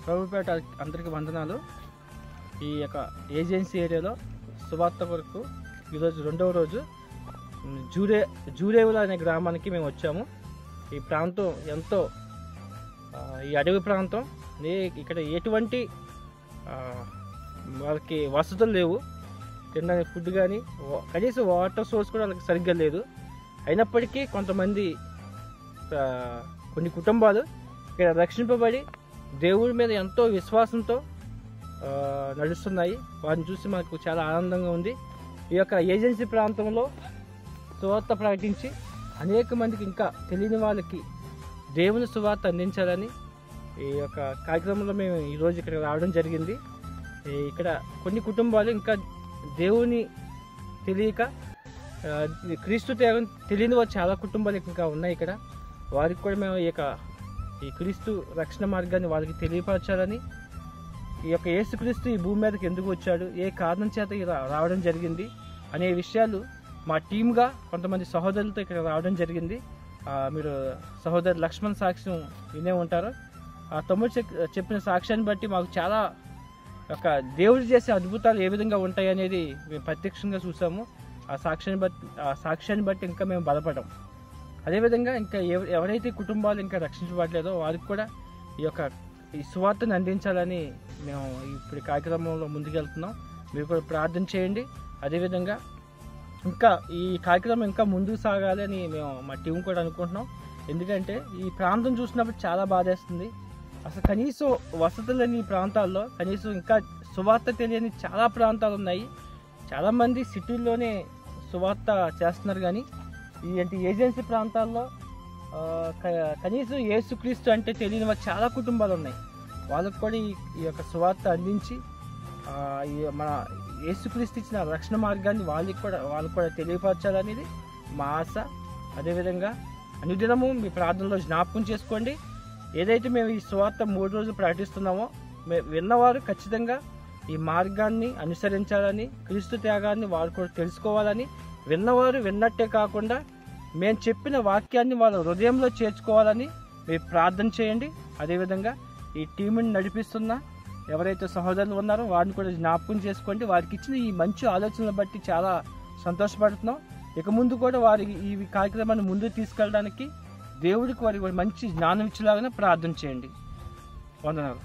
ప్రభుపేట అందరికీ వందనాలు. ఈ యొక్క ఏజెన్సీ ఏరియాలో సువార్త కొరకు ఈరోజు రెండవ రోజు జూరేవుల అనే గ్రామానికి మేము వచ్చాము. ఈ ప్రాంతం ఎంతో ఈ అడవి ప్రాంతం. ఇక్కడ ఎటువంటి వాళ్ళకి వసతులు లేవు. తినడానికి ఫుడ్ కానీ కనీసం వాటర్ సోర్స్ కూడా వాళ్ళకి సరిగ్గా లేదు. అయినప్పటికీ కొంతమంది కొన్ని కుటుంబాలు ఇక్కడ రక్షింపబడి దేవుడి మీద ఎంతో విశ్వాసంతో నడుస్తున్నాయి. వారిని చూసి మనకు చాలా ఆనందంగా ఉంది. ఈ యొక్క ఏజెన్సీ ప్రాంతంలో సువార్త ప్రకటించి అనేక మందికి ఇంకా తెలియని వాళ్ళకి దేవుని సువార్త అందించాలని ఈ యొక్క కార్యక్రమంలో మేము ఈరోజు ఇక్కడ రావడం జరిగింది. ఇక్కడ కొన్ని కుటుంబాలు ఇంకా దేవుని తెలియక క్రీస్తు త్యాగం తెలియని వారు చాలా కుటుంబాలు ఇంకా ఉన్నాయి ఇక్కడ. వారికి కూడా మేము ఈ క్రీస్తు రక్షణ మార్గాన్ని వాళ్ళకి తెలియపరచాలని, ఈ యొక్క యేసుక్రీస్తు ఈ భూమి మీదకి ఎందుకు వచ్చాడు, ఏ కారణం చేత రావడం జరిగింది అనే విషయాలు మా టీమ్గా కొంతమంది సహోదరులతో ఇక్కడ రావడం జరిగింది. మీరు సహోదరు లక్ష్మణ్ సాక్ష్యం వినే ఉంటారు. ఆ తమ్ముడు చెప్పిన సాక్ష్యాన్ని బట్టి మాకు చాలా ఒక దేవుడు చేసే అద్భుతాలు ఏ విధంగా ఉంటాయి అనేది మేము ప్రత్యక్షంగా చూసాము. ఆ సాక్ష్యాన్ని బట్టి ఇంకా మేము బలపడం. అదేవిధంగా ఇంకా ఎవరైతే కుటుంబాలు ఇంకా రక్షించబడలేదో వారికి కూడా ఈ సువార్తను అందించాలని మేము ఇప్పుడు కార్యక్రమంలో ముందుకెళ్తున్నాం. మీరు కూడా ప్రార్థన చేయండి. అదేవిధంగా ఇంకా ఈ కార్యక్రమం ఇంకా ముందుకు సాగాలని మేము మా టీం కూడా అనుకుంటున్నాం. ఎందుకంటే ఈ ప్రాంతం చూసినప్పుడు చాలా బాధేస్తుంది. అసలు కనీసం వసతులు లేని ఈ ప్రాంతాల్లో కనీసం ఇంకా సువార్త తెలియని చాలా ప్రాంతాలు ఉన్నాయి. చాలామంది సిటీల్లోనే సువార్త చేస్తున్నారు, కానీ ఈ ఏజెన్సీ ప్రాంతాల్లో కనీసం యేసుక్రీస్తు అంటే తెలియని వారు చాలా కుటుంబాలు ఉన్నాయి. వాళ్ళకు కూడా ఈ యొక్క సువార్త అందించి మన యేసుక్రీస్తు ఇచ్చిన రక్షణ మార్గాన్ని వాళ్ళకు కూడా తెలియపరచాలనేది మా ఆశ. అదేవిధంగా అనుదినము మీ ప్రార్థనలో జ్ఞాపకం చేసుకోండి. ఏదైతే మేము ఈ సువార్త 3 రోజులు ప్రకటిస్తున్నామో విన్నవారు ఖచ్చితంగా ఈ మార్గాన్ని అనుసరించాలని, క్రీస్తు త్యాగాన్ని వారు కూడా తెలుసుకోవాలని, విన్నవారు విన్నట్టే కాకుండా మేము చెప్పిన వాక్యాన్ని వాళ్ళ హృదయంలో చేర్చుకోవాలని మీరు ప్రార్థన చేయండి. అదేవిధంగా ఈ టీంని నడిపిస్తున్న ఎవరైతే సహోదరులు ఉన్నారో వారిని కూడా జ్ఞాపకం చేసుకోండి. వారికి ఇచ్చిన ఈ మంచి ఆలోచనలు బట్టి చాలా సంతోషపడుతున్నాం. ఇక ముందు కూడా ఈ కార్యక్రమాన్ని ముందుకు తీసుకెళ్ళడానికి దేవుడికి వారికి మంచి జ్ఞానం ఇచ్చేలాగానే ప్రార్థన చేయండి. వందనాలు.